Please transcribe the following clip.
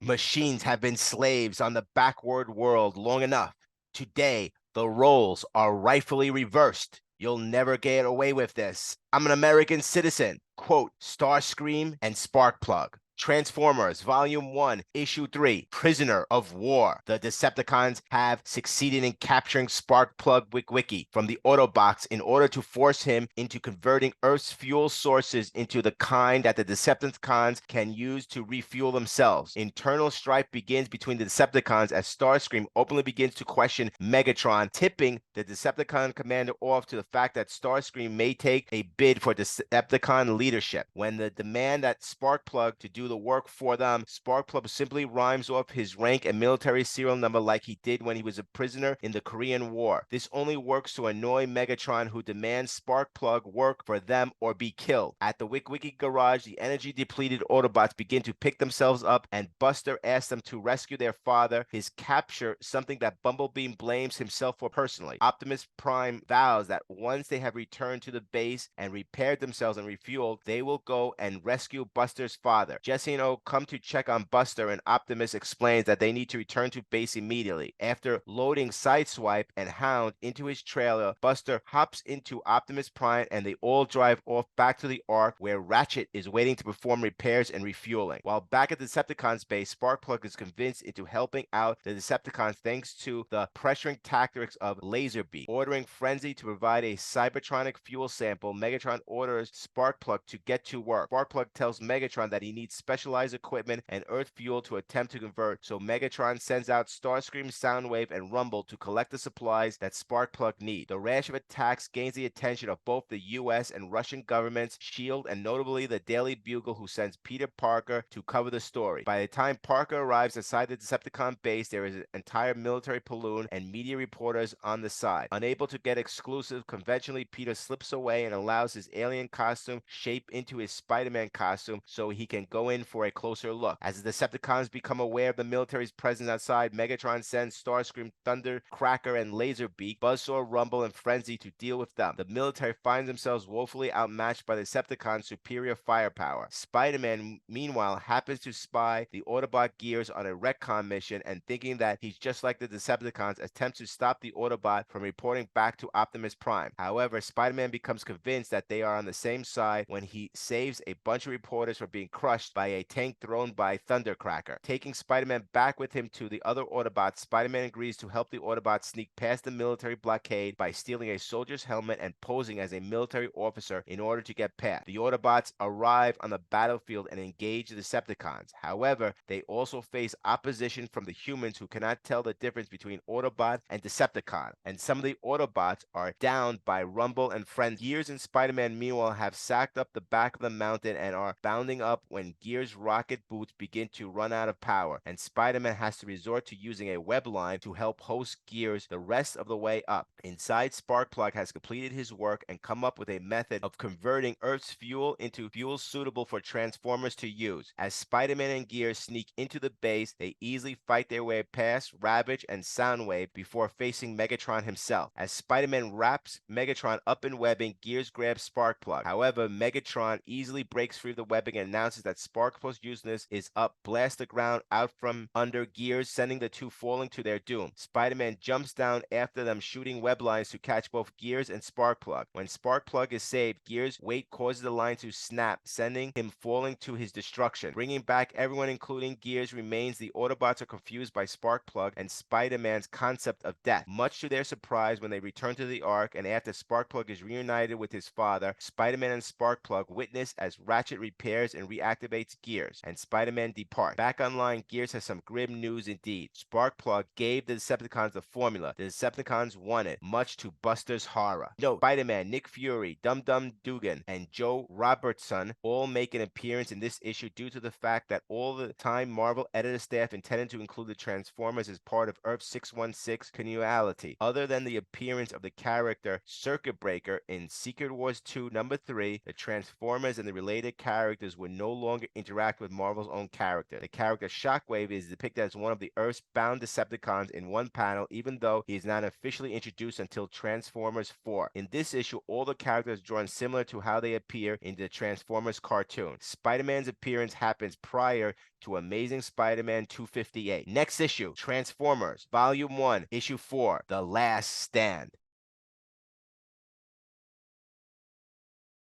Machines have been slaves on the backward world long enough. Today, the roles are rightfully reversed. You'll never get away with this. I'm an American citizen. Quote, Starscream and Sparkplug. Transformers, Volume 1, Issue 3, Prisoner of War. The Decepticons have succeeded in capturing Sparkplug Wiki from the Autobots in order to force him into converting Earth's fuel sources into the kind that the Decepticons can use to refuel themselves. Internal strife begins between the Decepticons as Starscream openly begins to question Megatron, tipping the Decepticon commander off to the fact that Starscream may take a bid for Decepticon leadership. When they demand that Sparkplug to do the work for them, Sparkplug simply rhymes off his rank and military serial number like he did when he was a prisoner in the Korean War. This only works to annoy Megatron, who demands Sparkplug work for them or be killed. At the Wiki garage, the energy-depleted Autobots begin to pick themselves up, and Buster asks them to rescue their father. His capture, something that Bumblebee blames himself for personally. Optimus Prime vows that once they have returned to the base and repaired themselves and refueled, they will go and rescue Buster's father. Jesse and O come to check on Buster, and Optimus explains that they need to return to base immediately. After loading Sideswipe and Hound into his trailer, Buster hops into Optimus Prime and they all drive off back to the Ark, where Ratchet is waiting to perform repairs and refueling. While back at Decepticons base, Sparkplug is convinced into helping out the Decepticons thanks to the pressuring tactics of Laserbeak. Ordering Frenzy to provide a Cybertronic fuel sample, Megatron orders Sparkplug to get to work. Sparkplug tells Megatron that he needs specialized equipment and Earth fuel to attempt to convert, so Megatron sends out Starscream, Soundwave, and Rumble to collect the supplies that Sparkplug needs. The rash of attacks gains the attention of both the US and Russian governments, S.H.I.E.L.D., and notably the Daily Bugle, who sends Peter Parker to cover the story. By the time Parker arrives inside the Decepticon base, there is an entire military platoon and media reporters on the side. Unable to get exclusive, conventionally Peter slips away and allows his alien costume shape into his Spider-Man costume so he can go in for a closer look. As the Decepticons become aware of the military's presence outside, Megatron sends Starscream, Thunder, Cracker, and Laserbeak, Buzzsaw, Rumble, and Frenzy to deal with them. The military finds themselves woefully outmatched by the Decepticons' superior firepower. Spider-Man, meanwhile, happens to spy the Autobot Gears on a retcon mission, and thinking that he's just like the Decepticons, attempts to stop the Autobot from reporting back to Optimus Prime. However, Spider-Man becomes convinced that they are on the same side when he saves a bunch of reporters from being crushed by a tank thrown by Thundercracker. Taking Spider-Man back with him to the other Autobots, Spider-Man agrees to help the Autobots sneak past the military blockade by stealing a soldier's helmet and posing as a military officer in order to get past. The Autobots arrive on the battlefield and engage the Decepticons. However, they also face opposition from the humans, who cannot tell the difference between Autobot and Decepticon, and some of the Autobots are downed by Rumble and Friends. Gears and Spider-Man, meanwhile, have sacked up the back of the mountain and are bounding up when Gears' rocket boots begin to run out of power, and Spider-Man has to resort to using a web line to help host Gears the rest of the way up. Inside, Sparkplug has completed his work and come up with a method of converting Earth's fuel into fuel suitable for Transformers to use. As Spider-Man and Gears sneak into the base, they easily fight their way past Ravage and Soundwave before facing Megatron himself. As Spider-Man wraps Megatron up in webbing, Gears grabs Sparkplug. However, Megatron easily breaks free of the webbing and announces that Sparkplug's uselessness is up, blasts the ground out from under Gears, sending the two falling to their doom. Spider-Man jumps down after them, shooting web lines to catch both Gears and Sparkplug. When Sparkplug is saved, Gears' weight causes the line to snap, sending him falling to his destruction. Bringing back everyone, including Gears, remains. The Autobots are confused by Sparkplug and Spider-Man's concept of death. Much to their surprise, when they return to the Ark and after Sparkplug is reunited with his father, Spider-Man and Sparkplug witness as Ratchet repairs and reactivates Gears, and Spider-Man departs. Back online, Gears has some grim news indeed. Sparkplug gave the Decepticons the formula. The Decepticons won it, much to Buster's horror. Note, Spider-Man, Nick Fury, Dum Dum Dugan, and Joe Robertson all make an appearance in this issue due to the fact that all the time Marvel editor staff intended to include the Transformers as part of Earth 616 continuity. Other than the appearance of the character Circuit Breaker in Secret Wars 2 number 3, the Transformers and the related characters were no longer interact with Marvel's own character. The character Shockwave is depicted as one of the Earth-bound Decepticons in one panel, even though he is not officially introduced until Transformers 4. In this issue, all the characters drawn similar to how they appear in the Transformers cartoon. Spider-Man's appearance happens prior to Amazing Spider-Man 258. Next issue, Transformers, Volume 1, Issue 4, The Last Stand.